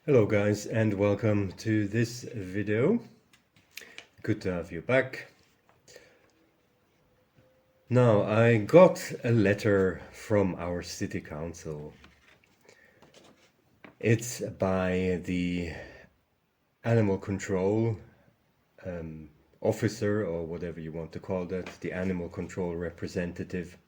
Hello guys and welcome to this video. Good to have you back. Now I got a letter from our city council. It's by the animal control officer, or whatever you want to call that, the animal control representative.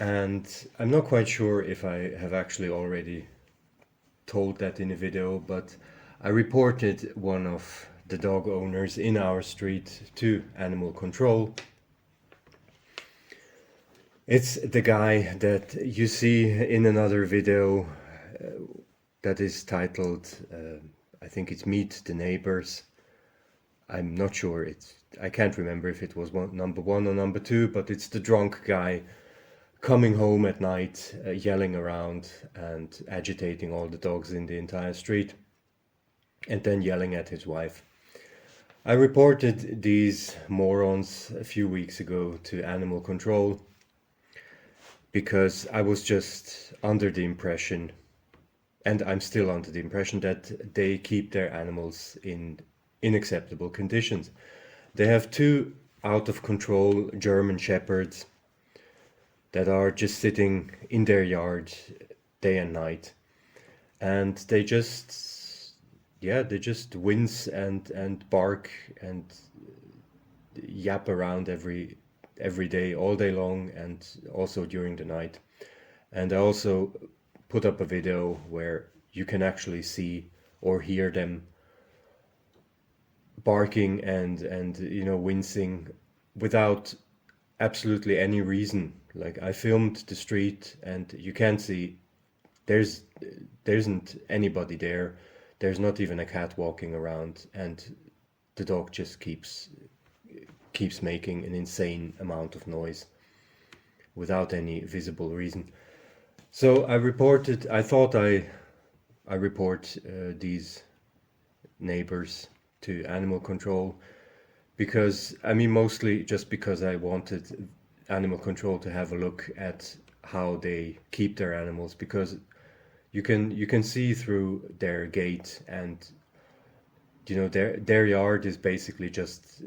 And I'm not quite sure if I have actually already told that in a video, but I reported one of the dog owners in our street to animal control. It's the guy that you see in another video that is titled, I think it's Meet the Neighbors. I'm not sure, I can't remember if it was number one or number two, but it's the drunk guy coming home at night, yelling around and agitating all the dogs in the entire street, and then yelling at his wife. I reported these morons a few weeks ago to animal control because I was just under the impression, and I'm still under the impression, that they keep their animals in unacceptable conditions. They have two out of control German Shepherds that are just sitting in their yard day and night, and they just wince and bark and yap around every day, all day long, and also during the night. And I also put up a video where you can actually see or hear them barking and wincing without absolutely any reason. Like, I filmed the street and you can see there isn't anybody there. There's not even a cat walking around, and the dog just keeps making an insane amount of noise without any visible reason. So I thought I report these neighbors to animal control because, I mean, mostly just because I wanted animal control to have a look at how they keep their animals, because you can see through their gate, and their yard is basically just,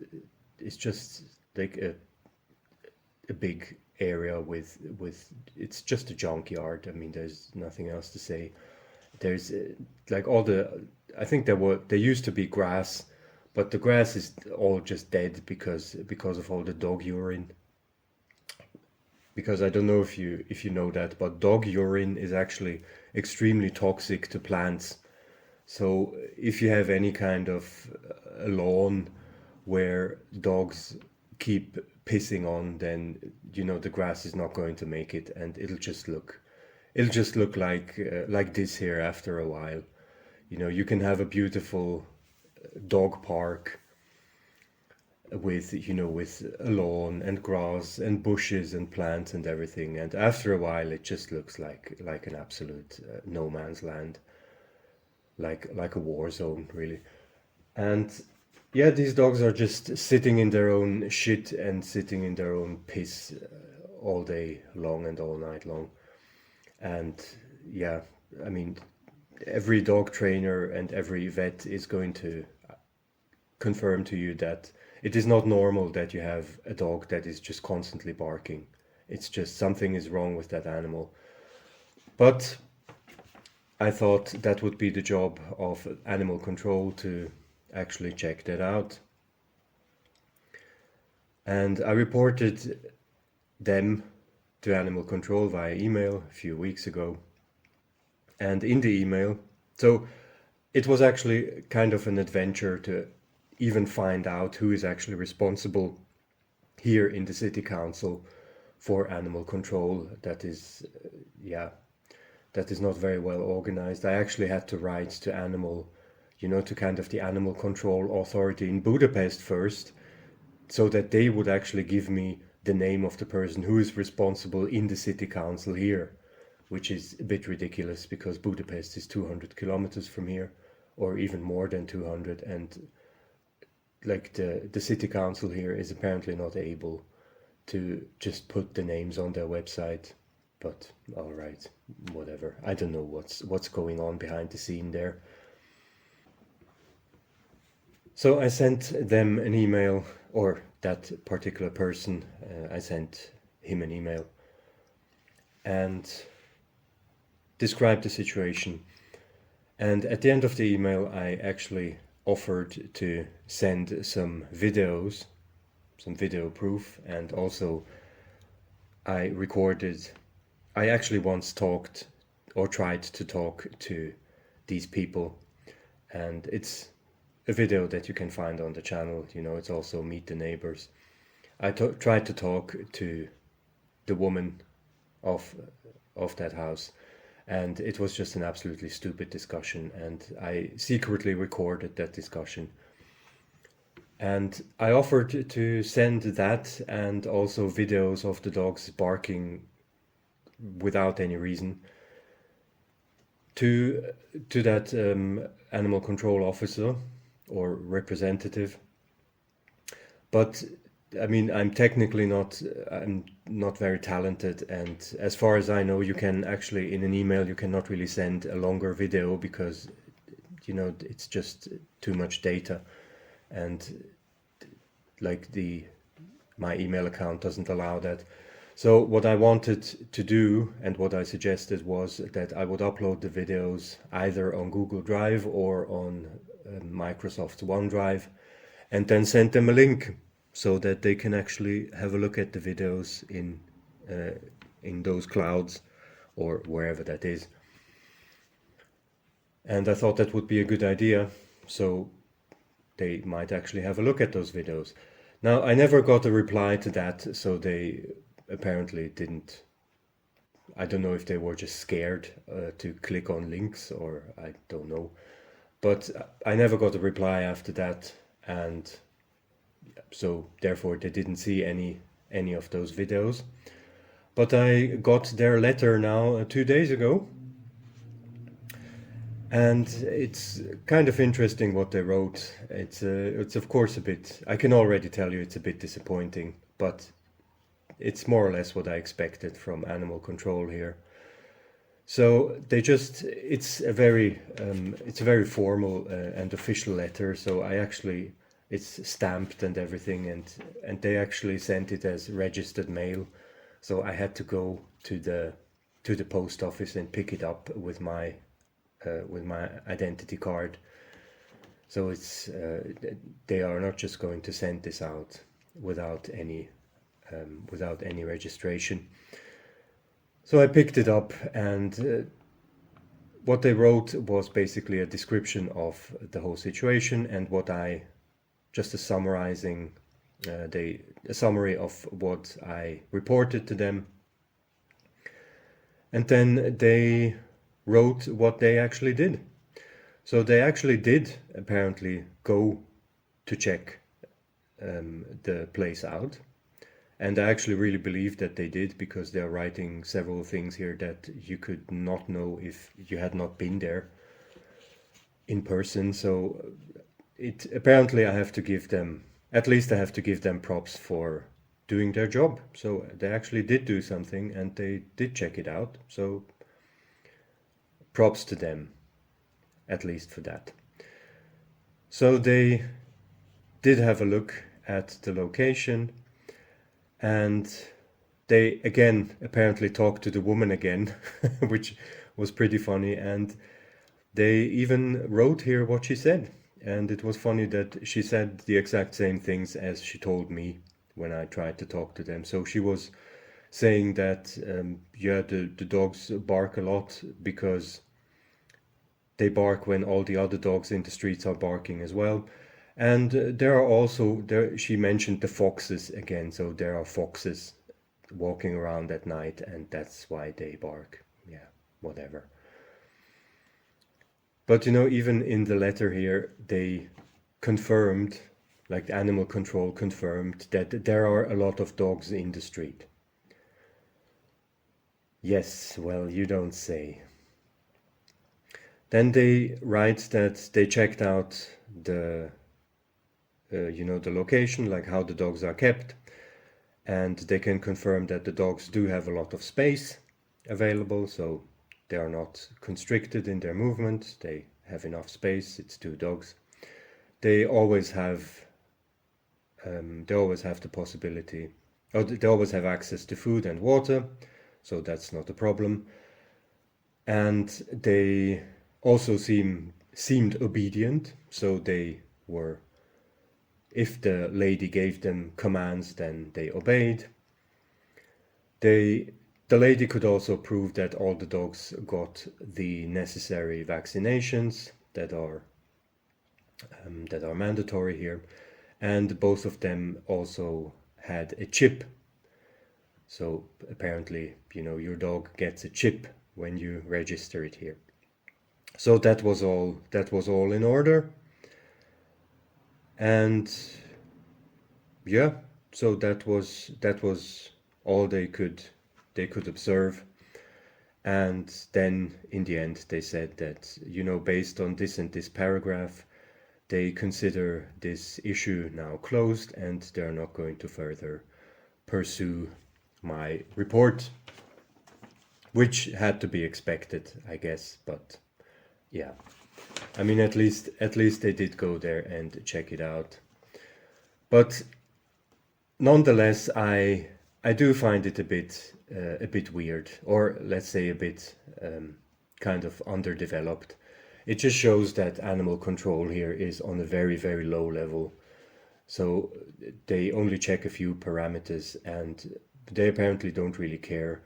it's just like a big area with it's just a junkyard. I mean, there's nothing else to say. There's like all the, I think there used to be grass, but the grass is all just dead because of all the dog urine. Because I don't know if you know that, but dog urine is actually extremely toxic to plants. So if you have any kind of a lawn where dogs keep pissing on, then the grass is not going to make it, and it'll just look like this here after a while. You can have a beautiful dog park with a lawn and grass and bushes and plants and everything, and after a while it just looks like an absolute no man's land, like a war zone, really. And yeah, these dogs are just sitting in their own shit and sitting in their own piss all day long and all night long. And yeah, I mean, every dog trainer and every vet is going to confirm to you that it is not normal that you have a dog that is just constantly barking. It's just something is wrong with that animal. But I thought that would be the job of animal control to actually check that out. And I reported them to animal control via email a few weeks ago. And in the email, so it was actually kind of an adventure to even find out who is actually responsible here in the city council for animal control. That is, that is not very well organized. I actually had to write to kind of the animal control authority in Budapest first, so that they would actually give me the name of the person who is responsible in the city council here, which is a bit ridiculous because Budapest is 200 kilometers from here, or even more than 200, and like the city council here is apparently not able to just put the names on their website but all right, whatever. I don't know what's going on behind the scene there. So I sent them an email, or that particular person, I sent him an email and described the situation. And at the end of the email, I actually offered to send some videos, some video proof, and also I actually once talked or tried to talk to these people, and it's a video that you can find on the channel. It's also Meet the Neighbors. I tried to talk to the woman of that house, and it was just an absolutely stupid discussion, and I secretly recorded that discussion. And I offered to send that and also videos of the dogs barking without any reason to that animal control officer or representative. But I mean, I'm not very talented, and as far as I know, you can actually, in an email, you cannot really send a longer video because it's just too much data, and like my email account doesn't allow that. So what I wanted to do and what I suggested was that I would upload the videos either on Google Drive or on Microsoft OneDrive, and then send them a link so that they can actually have a look at the videos in those clouds or wherever that is. And I thought that would be a good idea, so they might actually have a look at those videos. Now, I never got a reply to that, so they apparently didn't. I don't know if they were just scared to click on links, or I don't know. But I never got a reply after that, and so therefore they didn't see any of those videos. But I got their letter now 2 days ago, and it's kind of interesting what they wrote. It's of course a bit, I can already tell you it's a bit disappointing, but it's more or less what I expected from animal control here. So it's a very formal and official letter. So it's stamped and everything, and they actually sent it as registered mail. So I had to go to the post office and pick it up with my identity card. So they are not just going to send this out without any registration. So I picked it up, and what they wrote was basically a description of the whole situation, and just a summary of what I reported to them. And then they wrote what they actually did. So they actually did apparently go to check the place out. And I actually really believe that they did, because they're writing several things here that you could not know if you had not been there in person. So apparently I have to give them props for doing their job. So they actually did do something, and they did check it out. So props to them, at least for that. So they did have a look at the location, and they again apparently talked to the woman again, which was pretty funny. And they even wrote here what she said. And it was funny that she said the exact same things as she told me when I tried to talk to them. So she was saying that, the dogs bark a lot because they bark when all the other dogs in the streets are barking as well. And there are also, she mentioned the foxes again. So there are foxes walking around at night, and that's why they bark. Yeah, whatever. But even in the letter here, they confirmed, like the animal control confirmed, that there are a lot of dogs in the street. Yes, well, you don't say. Then they write that they checked out the location, like how the dogs are kept, and they can confirm that the dogs do have a lot of space, available, so they are not constricted in their movement. They have enough space. It's 2 dogs. They always have the possibility, or they always have access to food and water, so that's not a problem. And they also seemed obedient, so they were, if the lady gave them commands, then they obeyed. The lady could also prove that all the dogs got the necessary vaccinations that are mandatory here, and both of them also had a chip. So apparently, your dog gets a chip when you register it here. So that was all in order. And yeah, so that was all they could observe. And then in the end they said that, based on this and this paragraph, they consider this issue now closed and they're not going to further pursue my report, which had to be expected, I guess. But yeah, I mean, at least they did go there and check it out. But nonetheless, I do find it a bit weird, or let's say a bit kind of underdeveloped. It just shows that animal control here is on a very, very low level. So they only check a few parameters, and they apparently don't really care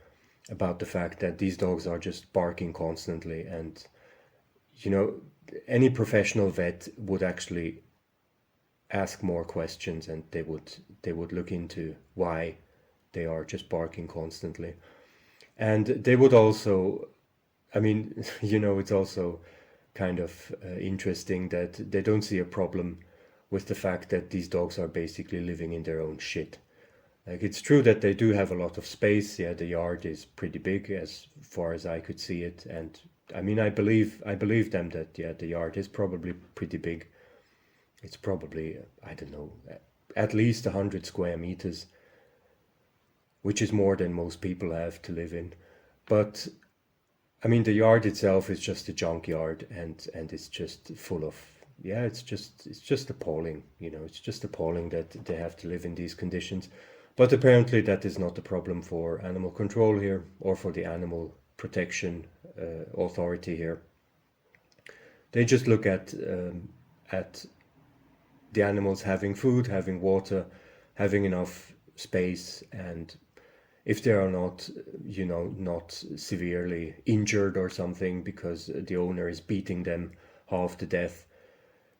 about the fact that these dogs are just barking constantly. And any professional vet would actually ask more questions, and they would look into why they are just barking constantly. And they would also, I mean, it's also kind of interesting that they don't see a problem with the fact that these dogs are basically living in their own shit. Like, it's true that they do have a lot of space. Yeah, the yard is pretty big as far as I could see it. And I mean, I believe them that, yeah, the yard is probably pretty big. It's probably, I don't know, at least 100 square meters, which is more than most people have to live in. But I mean, the yard itself is just a junkyard, and it's just full of, yeah, it's just appalling. It's just appalling that they have to live in these conditions. But apparently that is not a problem for animal control here, or for the animal protection authority here. They just look at the animals having food, having water, having enough space, and if they are not, not severely injured or something because the owner is beating them half to death,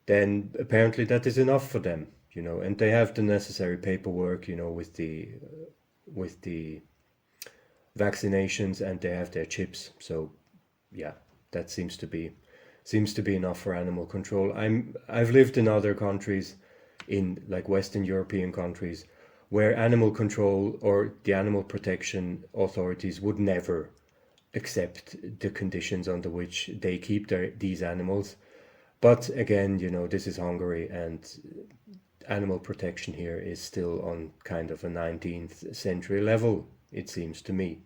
then apparently that is enough for them, and they have the necessary paperwork, with the vaccinations, and they have their chips. So yeah, that seems to be enough for animal control. I've lived in other countries, in like Western European countries, where animal control or the animal protection authorities would never accept the conditions under which they keep these animals. But again, this is Hungary, and animal protection here is still on kind of a 19th century level, it seems to me.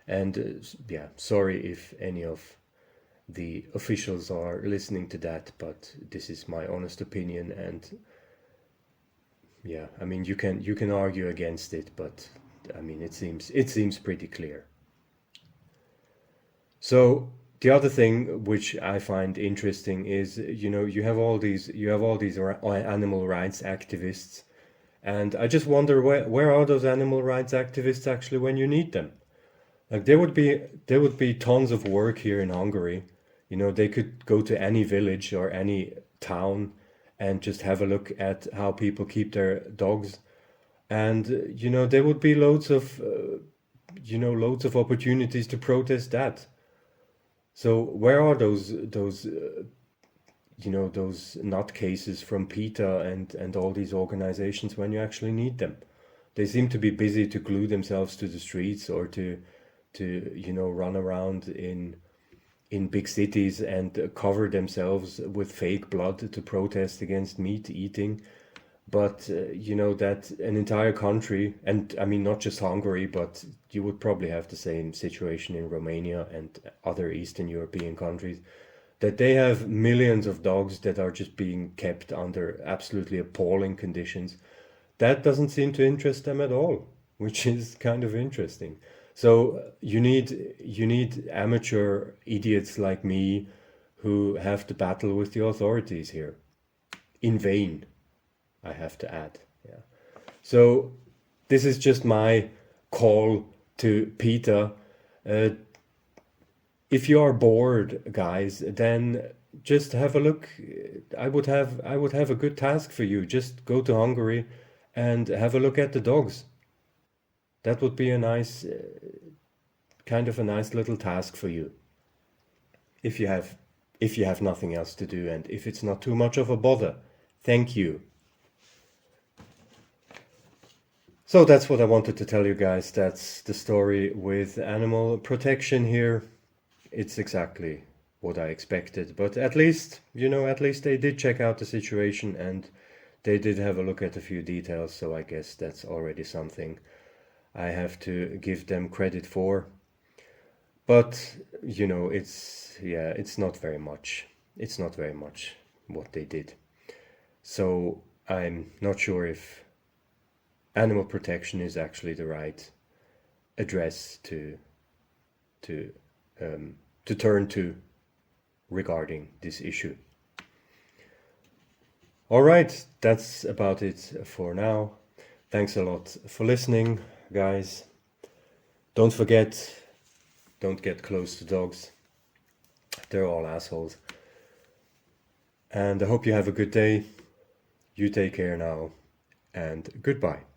And yeah, sorry if any of the officials are listening to that, but this is my honest opinion. And yeah, I mean, you can argue against it, but I mean, it seems pretty clear. So the other thing which I find interesting is, you have all these animal rights activists, and I just wonder where are those animal rights activists actually when you need them? Like, there would be tons of work here in Hungary. They could go to any village or any town and just have a look at how people keep their dogs, and there would be loads of opportunities to protest that. So where are those nutcases from PETA and all these organizations when you actually need them? They seem to be busy to glue themselves to the streets, or to run around in big cities and cover themselves with fake blood to protest against meat eating. But you know that an entire country, and I mean not just Hungary, but you would probably have the same situation in Romania and other Eastern European countries, that they have millions of dogs that are just being kept under absolutely appalling conditions. That doesn't seem to interest them at all, which is kind of interesting. So you need amateur idiots like me who have to battle with the authorities here in vain, I have to add. Yeah. So this is just my call to PETA. Uh, if you are bored, guys, then just have a look. I would have a good task for you. Just go to Hungary and have a look at the dogs. That would be a nice kind of a nice little task for you. If you have nothing else to do and if it's not too much of a bother. Thank you. So that's what I wanted to tell you guys. That's the story with animal protection here. It's exactly what I expected, but at least, at least they did check out the situation and they did have a look at a few details, so I guess that's already something I have to give them credit for. But, it's not very much. It's not very much what they did. So I'm not sure if animal protection is actually the right address to turn to regarding this issue. All right, that's about it for now. Thanks a lot for listening, guys. Don't forget, don't get close to dogs. They're all assholes. And I hope you have a good day. You take care now, and goodbye.